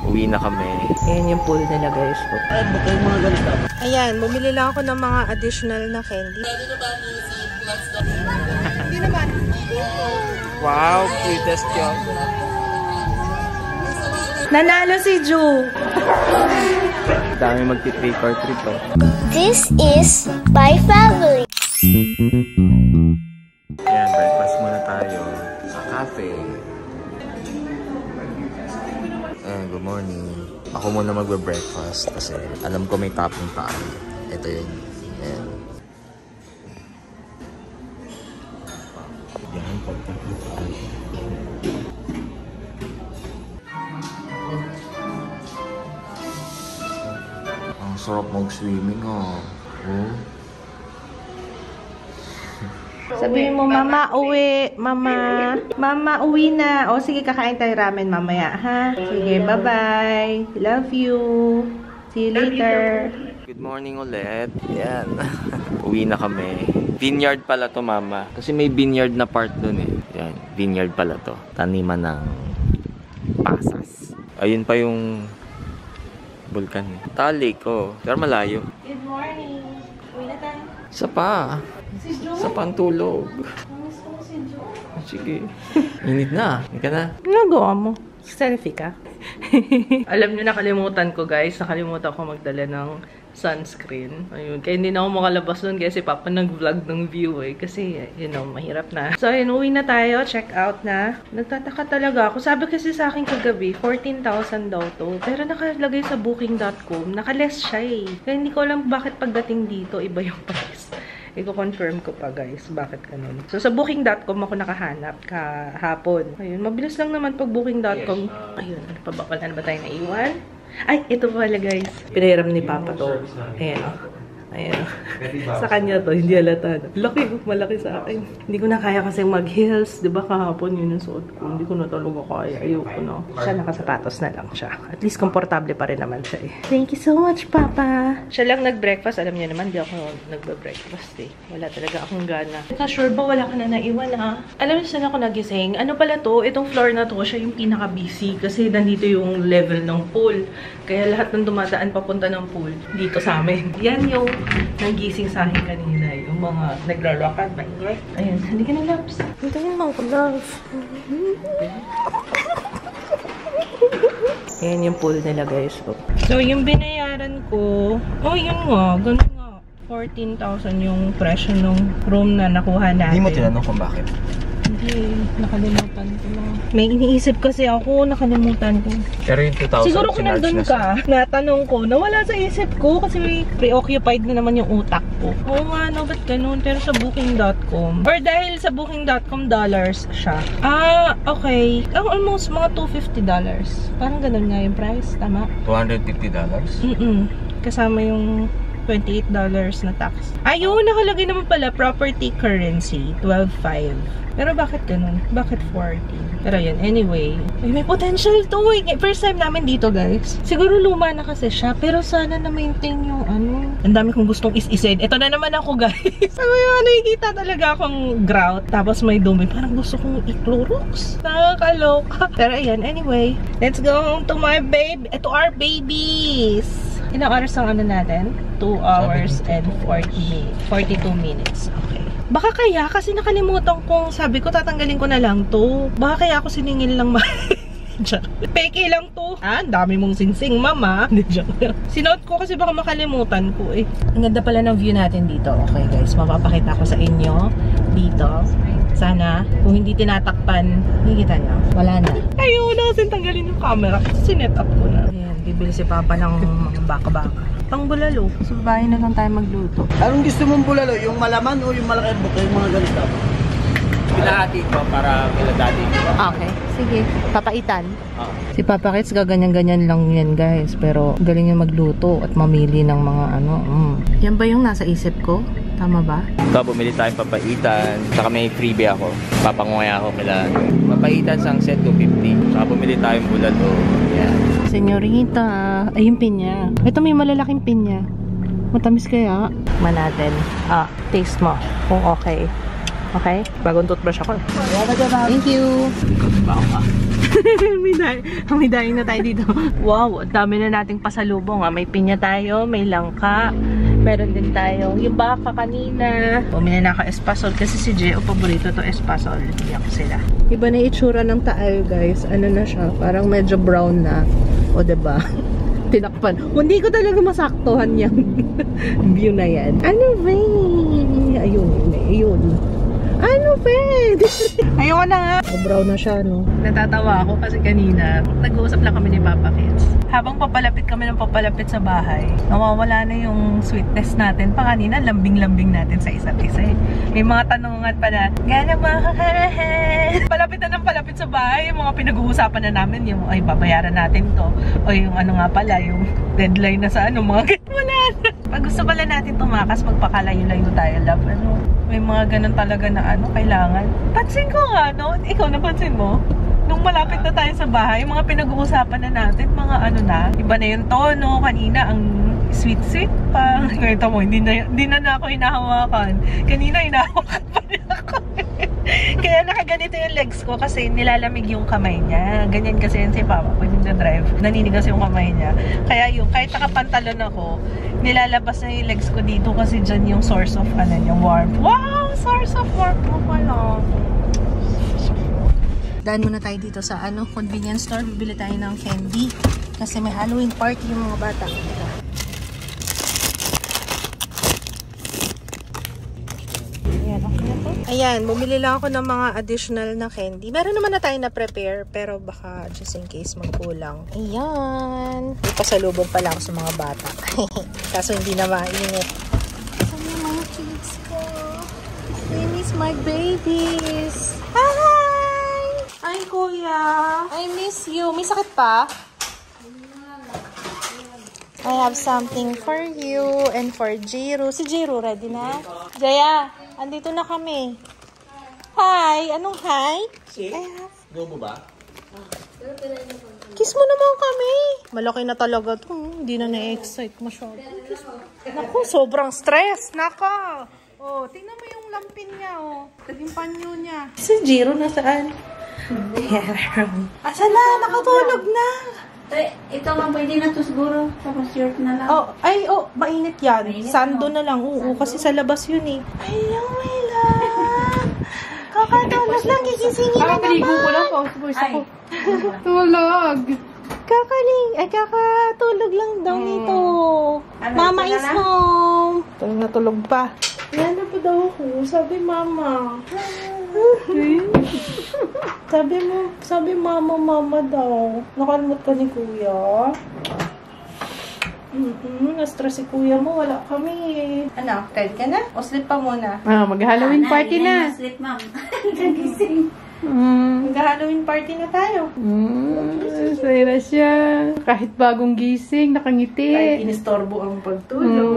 Uwi na kami. Ayan yung pool nila guys. Ayan, bumili lang ako ng mga additional na candy. Hindi naman. Wow, cutest yun. Nanalo si Ju. Dami magti-trick or treat oh. This is my family. Ayan, breakfast muna tayo sa cafe. Ayan, good morning. Ako muna magbe-breakfast kasi alam ko may topping pa. Ito yun. Ayan. Ayan, pagkakita. Ang sarap mag-swimming oh. Sabihin mo, Mama, uwi. Mama, uwi na. O, sige, kakain tayo ramen mamaya, ha? Sige, bye-bye. Love you. See you later. Good morning ulit. Yan. Uwi na kami. Vineyard pala to, Mama. Kasi may vineyard na part dun eh. Yan, vineyard pala to. Taniman ng pasas. Ayun pa yung bulkan. Talik, oh. Pero malayo. Good morning. Uwi na tayo. Isa pa. Sa pantulog. Namiss ko si Jo. Sige. Init na. Hindi ka na. Nagawa mo. Selfie ka. Alam nyo, nakalimutan ko guys. Nakalimutan ko magdala ng sunscreen. Ayun. Kaya hindi na ako makalabas nun kasi Papa nag-vlog ng view eh. Kasi, you know, mahirap na. So, ayun. Uwi na tayo. Check out na. Nagtataka talaga ako. Sabi kasi sa akin kagabi, 14,000 daw to. Pero nakalagay sa booking.com. Nakaless siya eh. Kaya hindi ko alam bakit pagdating dito, iba yung price. I-confirm ko pa guys, bakit ganun. So sa booking.com ako nakahanap kahapon. Ayun, mabilis lang naman pag booking.com. Ayun, ano pa ba? Wala na ba tayo naiwan? Ay, ito pala guys. Pinahiram ni Papa to. Ayan o. Ayan o. Sa kanya to, hindi halata. Laki, malaki sa akin. Hindi ko na kaya kasi mag-heels. Diba kahapon yun ang suot ko. Hindi ko na talaga kaya. Ayoko na. Siya nakasapatos na lang siya. At least komportable pa rin naman siya eh. Thank you so much, Papa. Siya lang nag-breakfast. Alam niya naman, di ako nagbe-breakfast eh. Wala talaga akong gana. Sure ba wala ka na naiwan ha? Alam niyo saan ako nagising? Ano pala to? Itong floor na to, siya yung pinaka-busy. Kasi nandito yung level ng pool. Kaya lahat ng dumadaan papunta ng pool dito sa amin. Yan yung nagising sa akin kanina. Yung mga naglalakan, maingay. Ayun, hindi ka na loves. Ito yung mga loves. Ayan yung pool nila guys. So, yung binayaran ko, oh yun nga, ganun nga. 14,000 yung presyo ng room na nakuha natin. Hindi mo tinanong kung bakit? Hindi, nakalimutan ko lang. May iniisip kasi ako, nakalimutan ko. Pero yung 2,000, siguro kung nandun ka, natanong ko, nawala sa isip ko kasi may preoccupied na naman yung utak ko. Oo nga, no, ba't ganun? Pero sa booking.com, or dahil sa booking.com dollars siya. Ah, okay. Almost mga $250. Parang ganun nga yung price, tama? $250? Kasama yung $28 na tax. Ayun, nakalagay naman pala property currency, 12.5. Pero bakit ganun? Bakit 40? Pero yun, anyway. Ay, may potential to eh. First time namin dito, guys. Siguro luma na kasi siya. Pero sana na-maintain yung ano. Ang dami kong gustong is-isin. Ito na naman ako, guys. Sabi mo, nakikita talaga akong grout. Tapos may dumi. Parang gusto kong i-Clorox. Nakakaloka. Pero ayan, anyway. Let's go home to my baby. To our babies. Ilang oras ang ano natin? 2 hours and 42 minutes. Okay. Baka kaya, kasi nakalimutan kong, sabi ko, tatanggalin ko na lang to. Baka kaya ako siningil lang peke lang to. Ah, dami mong singsing, mama. Sinuot ko kasi baka makalimutan ko eh. Ang ganda pala ng view natin dito. Okay guys, mapapakita ko sa inyo dito. Sana, kung hindi tinatakpan, nakikita nyo, wala na. Ayun na, kasi tanggalin yung camera. Sinet up ko na. Ayan, bibili si Papa ng mga baka-baka. Pang bulalo. So, bahay na lang tayo magluto. Anong gusto mong bulalo? Yung malaman o yung malaki buka? Yung mga ganito? Pinahati ko para kila daddy. Okay. Sige. Papaitan. Si Papa Kits, gaganyan-ganyan lang yan guys. Pero galing niya magluto at mamili ng mga ano. Yan ba yung nasa isip ko? Tama ba? Ito, bumili tayong papaitan. Saka may freebie ako. Papangungaya ako kila. Papaitan sang set 250. Saka bumili tayong bulalo. Yan. Senyorita. Ay, yung pinya. Ito may malalaking pinya. Matamis kaya? Manatin. Taste mo. Kung okay. Okay? Bagong toothbrush ako. Thank you. may daing na tayo dito. Wow, dami na nating pasalubong. May pinya tayo, may langka. Meron din tayong yung baka kanina. Bumili na ako espasol kasi si Gio, paborito to espasol. Iyak sila. Iba na itsura ng taal, guys. Ano na siya? Parang medyo brown na. O, diba? Tinakpan. Hindi ko talaga masaktuhan yung view na yan. Ano ba? Ayun. Ano ba? Ayoko na nga. Brown na siya, no? Natatawa ako kasi kanina, nag-uusap lang kami ni Papa Kids. Habang papalapit kami ng papalapit sa bahay, nawawala na yung sweetness natin. Pa kanina, lambing-lambing natin sa isa't isa eh. May mga tanungan pa na, gana ba? Palapit na ng palapit sa bahay, yung mga pinag-uusapan na namin, yung, ay, babayaran natin to. O yung ano nga pala, yung deadline na sa ano, mga wala na. Pag gusto pala natin tumakas, magpakalayo-layo tayo, love. Ano? May mga ganun talaga na ano, kailangan. Pansin ko nga, no? Ikaw, napansin mo? Nung malapit na tayo sa bahay, mga pinag-uusapan na natin, mga ano na, iba na yung tono. Kanina, ang sweet-sweet pa. Ngayon mo, hindi na ako hinahawakan. Kanina, hinahawakan pa niya ako. Kaya nakaganito yung legs ko kasi nilalamig yung kamay niya. Ganyan kasi yun si Papa pag nagda-drive. Naninigas yung kamay niya. Kaya yung, kahit nakapantalon ako, nilalabas na yung legs ko dito kasi dyan yung source of, ano, yung warmth. Wow! Source of warmth mo pala. Daan muna tayo dito sa ano, convenience store. Bibili tayo ng candy. Kasi may Halloween party yung mga bata. Ayan, okay na to. Ayan, bumili lang ako ng mga additional na candy. Meron naman na tayo na prepare, pero baka just in case magkulang. Ayan. May pasalubong pala ako sa mga bata. Kaso hindi na mainit. Saan yung mga kids ko? I miss my babies. Hi! Hi, Kuya. I miss you. May sakit pa? I have something for you and for Jiro. Si Jiro, ready na? Jaya, andito na kami. Hi! Anong hi? I have... Go mo ba? Kiss mo naman kami. Malaki na talaga to. Hindi na na-excite masyado. Naku, sobrang stress. Naka. Oh, tingnan mo yung lampin niya, oh. Yung panyo niya. Si Jiro nasaan? Asa na? Nakatulog na. Ito nga, pwede na to siguro. Tapos short na lang. Oh, mainit yan. Mainit, sando na lang. Oo, kasi sa labas yun eh. Hello, my love. Kakatulog lang. Gigisingin na naman. Kakapaligo ko lang po. Ay. Tulog. Kakatulog lang daw nito. Mama is home. Tulog na tulog pa. Yan na pa daw ako. Sabi mama. Sabi mama daw. Nakalimot ka ni kuya. Na-stress si kuya mo. Wala kami eh. Ano? Ready ka na? O sleep pa muna? Mag-Halloween party na. Sleep, ma'am. Nagising. Mag-Halloween party na tayo. Saya na siya. Kahit bagong gising, nakangiti. Kahit inistorbo ang pagtulog.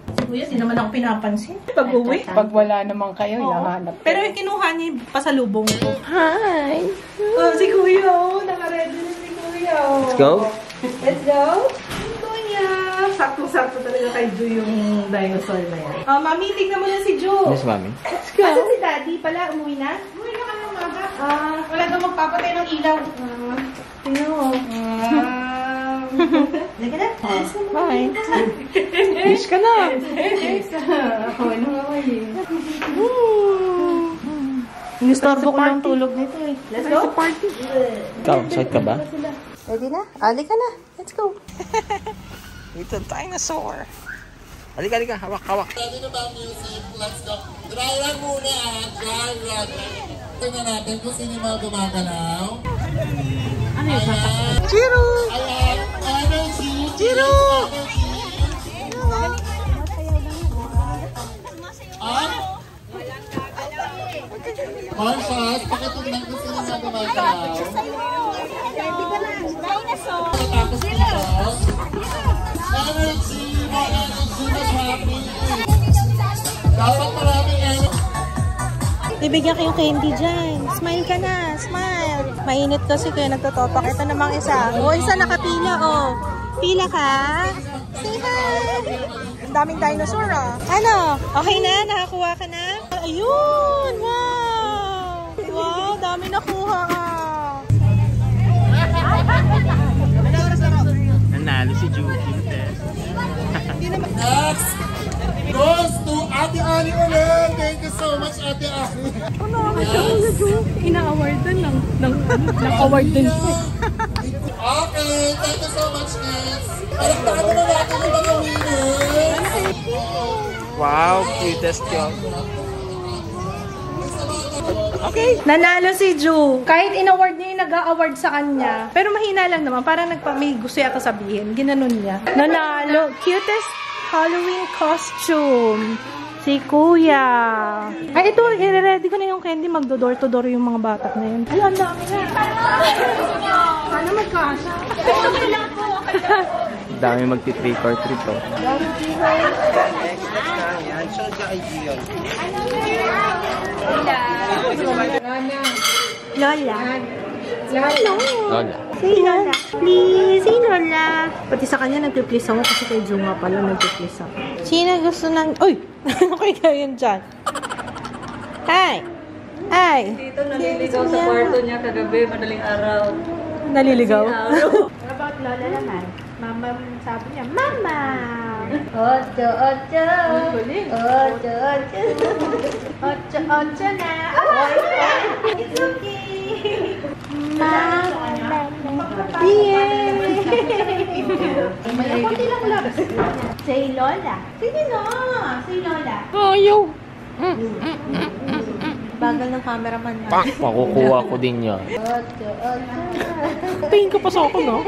Kuya, di naman ako pinapansin. Pag-uwi. Pag wala naman kayo, hinahanap. Pero yung kinuha niya pasalubong ko. Hi! Oh, si Kuya, oh. Naka-ready na si Kuya, oh. Let's go! Let's go! Kuya! Sakto-sakto talaga kay Ju yung dinosaur na yan. Oh, Mami, tignan mo na si Ju. Yes, Mami. Let's go! Asan si Daddy pala? Umuwi na? Umuwi na kami umaga. Wala daw magpapatay ng ilaw. Tignan mo. Lagi na? Bye! Wish ka na! Ako, ano nga kayo? Inistorbo ko lang tulog nito eh. Let's go? Ikaw, excited ka ba? Ready na? Ali ka na. Let's go. Little dinosaur. Halika. Hawak. Ready na ba music? Let's go. Dry run muna. Dry run. Tingnan natin kung sino yung mga gumagalaw. Ano yung sasak? Jiro! Ayan. Energy. Jiro! At Marshals, pakitignan kung sino yung mga gumagalaw. Tapos ito. Energy. More energy. Mas happy. Dapat maraming energy. Bibigyan kayong candy dyan. Smile ka na. Smile. Mainit kasi kaya nagtotopak. Ito namang isa. O, isa nakapila. O. Pila ka? Say hi. Ang daming dinosaur ah. Ano? Okay na? Nakakuha ka na? Ayun! Wow! Wow! Dami nakuha ah. Ate Ani ulit. Thank you so much, Ate Ani. Ina-awardan ng award din siya. Okay, thank you so much, guys. Palakpakan na natin yung mga winners. Wow, cutest yun. Okay. Nanalo si Ju. Kahit in-award niya yung nag-a-award sa kanya. Pero mahina lang naman. Parang may gusto yata sabihin. Ginanon niya. Nanalo. Cutest Halloween costume. Si Kuya. Ay, ito. I-ready ko na yung candy. Magdo-door-to-door yung mga batak na yun. Ay, ang dami na. Sana magkasa. Dami magti-trick or treat to. Lola. Lola. Say Lola. Please, say Lola. Pati sa kanya nagpiplease ako kasi kay Junga pala nagpiplease ako. Sino gusto ng... Uy! Okay ka yun dyan. Hi! Hi! Dito naliligaw sa kwarto niya kagabi, madaling araw. Naliligaw? What about Lola naman? Mama, sabi niya, Mama! Ocho, ocho. Ocho, ocho. Ocho, ocho na. Oh, it's okay. Mama. Yay! May konti lang labas. Say Lola. Sige na. Say Lola. Ayaw. Bagal ng cameraman na. Makukuha ko din yan. Ocho, ocho. Tingin ka pa sa ako, no?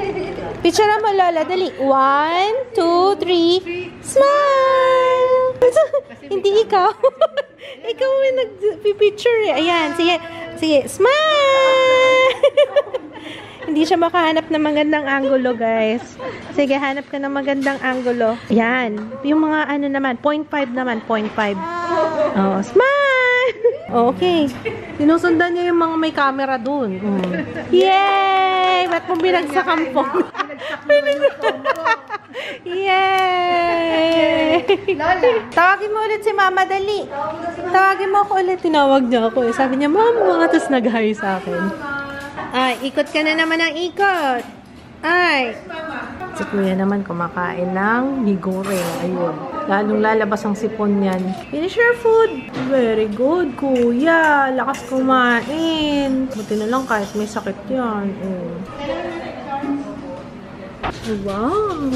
Picture mo, Lola. Dali. 1, 2, 3. Smile! Hindi ikaw. Ikaw may nag-picture eh. Ayan. Sige. Sige. Smile! Hindi siya makahanap ng magandang angulo, guys. Sige, hanap ka ng magandang angulo. Ayan. Yung mga ano naman, 0.5 naman. 0.5. Oh, smile! Okay. Sinusundan niya yung mga may camera dun. Yay! Ba't mo binagsak ang phone? Yay! Lola. Tawagin mo ulit si Mama, dali. Tawagin mo ako ulit. Tinawag niya ako. Sabi niya, Mama, tapos nag-hi sa akin. Ay, ikot ka na naman ng ikot. Ay. Si Kuya naman kumakain ng migore. Ayun. Lalong lalabas ang sipon niyan. Finish your food. Very good, Kuya. Lakas kumain. Buti na lang kahit may sakit yan. Oh. Wow.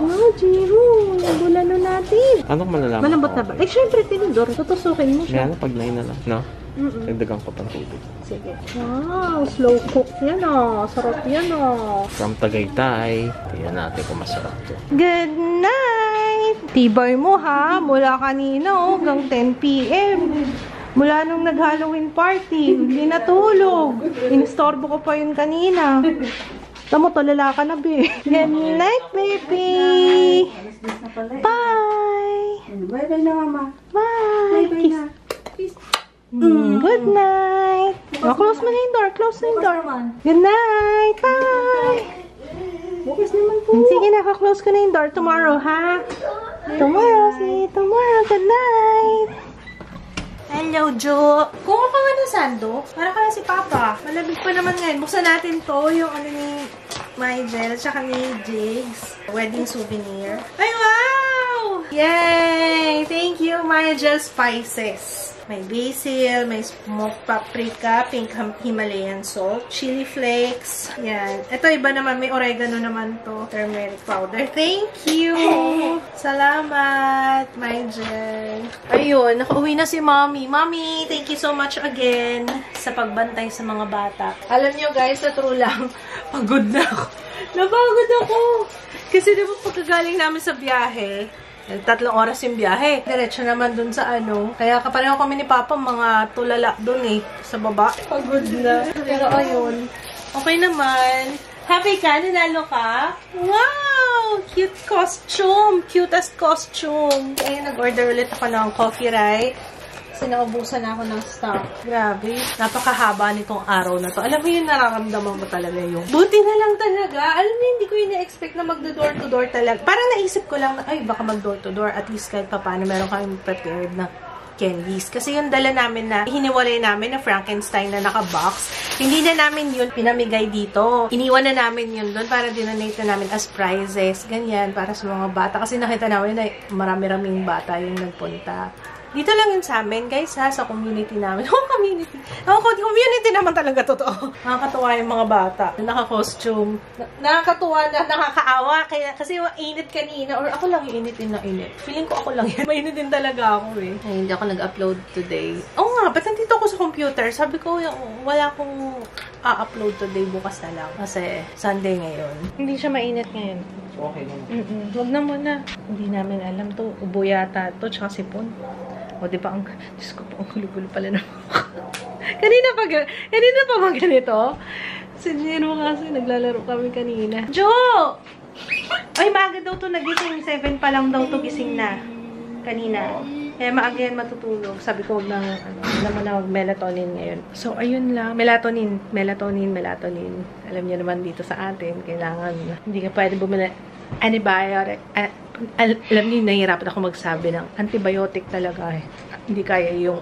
Wow, Jiro. Nabulalo natin. Anong malalaman? Malambot na ba? Eh, syempre, tinidor. Tutusukin mo siya. Yan, pag nain na lang, no? Nagdagan ko pang tubig. Sige. Wow, slow cook yan ah. Sarap yan ah. From Tagaytay. Tingnan natin kung masarap to. Good night! Tibay mo ha, mula kanina hanggang 10 p.m. Mula nung nag-Halloween party, hindi natulog. Inistorbo ko pa yun kanina. Tamo, tulala ka na, be. Good night, baby! Bye! Bye-bye na, Mama. Bye! Kiss. Good night! Oh, close mo na yung door. Close na yung door. Good night! Bye! Bukas naman po. Sige, naka-close ko na yung door. Tomorrow, ha? Tomorrow, see you tomorrow. Good night! Hello, Jo. Kuha ka nga ng sando. Para ka na si Papa. Malamig pa naman ngayon. Buksan natin to. Yung ano ni Mygel at saka ni Jigs. Wedding souvenir. Ay, wow! Yay! Thank you, Mygel Spices. May basil, may smoked paprika, pink Himalayan salt, chili flakes. Yan. Ito iba naman, may oregano naman to. Turmeric powder. Thank you! Salamat, Mygel. Ayun, nakauwi na si Mommy. Mommy, thank you so much again sa pagbantay sa mga bata. Alam nyo guys, sa true lang, pagod na ako. Napagod ako. Kasi diba pagkagaling namin sa biyahe, 3 oras yung biyahe. Diretso naman dun sa ano. Kaya kapareho kami ni Papa, mga tulala dun eh. Sa baba. Pagod na. Pero ayun. Okay naman. Happy ka? Nanalo ka? Wow! Cute costume. Cutest costume. Eh, nag-order ulit ako ng coffee, right? Kasi naubusan ako ng stock. Grabe. Napakahaba nitong araw na to. Alam mo yung nararamdaman mo talaga yung buti na lang talaga. Alam mo, hindi ko yun na-expect na mag-door-to-door talaga. Parang naisip ko lang na, ay, baka mag-door-to-door. At least kahit pa paano meron kami prepared na candies. Kasi yung dala namin na hiniwalay namin na Frankenstein na naka-box, hindi na namin yun pinamigay dito. Iniwan na namin yun doon para dinonate na namin as prizes. Ganyan, para sa mga bata. Kasi nakita namin na marami-raming bata yung nagpunta. Dito lang yun sa amin, guys, ha? Sa community namin. Community. Community naman talaga, totoo. Nakakatuwa yung mga bata. Naka-costume. Nakakatuwa na, nakakaawa. Kasi init kanina. Or ako lang yung init din na init. Feeling ko ako lang yan. Mainit din talaga ako, eh. Ay, hindi ako nag-upload today. Oo nga, ba't nandito ako sa computer? Sabi ko, wala akong upload today. Bukas na lang. Kasi Sunday ngayon. Hindi siya mainit ngayon. Okay naman. Huwag na muna. Hindi namin alam to. Ubo yata to, tsaka sipon. O, di ba? Diyos ko po, ang gulo-gulo pala na. kanina pa ba ganito? Si Jero kasi, naglalaro kami kanina. Jo! Ay, maaga daw to nagising. 7 pa lang daw to gising na. Kanina. Kaya maaga yan matutulog. Sabi ko, alam mo na, melatonin ngayon. So, ayun lang. Melatonin. Alam niyo naman dito sa atin, kailangan, hindi ka pwede bumili antibiotic. Alam niyo, nahihirapan ako magsabi ng antibiotic talaga eh. Hindi kaya yung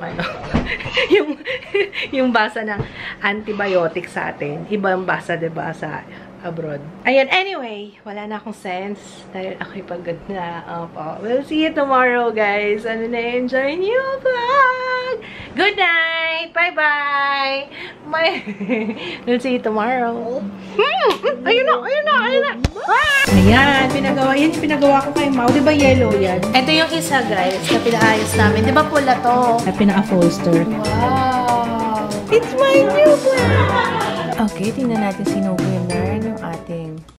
yung basa ng antibiotic sa atin. Iba ang basa, diba, sa abroad. Ayan, anyway, wala na akong sense dahil ako'y pagod na. Opo. We'll see you tomorrow, guys. Ano na, enjoy niyo vlog! Good night! Bye-bye! We'll see you tomorrow. Ayun na! Ayan, yan yung pinagawa ko kay Mau. Diba yellow yan? Ito yung isa, guys, na pinaayos namin. Diba pula to? Na pina-upholster. Wow! It's my new plan! Okay, tingnan natin si No Winner.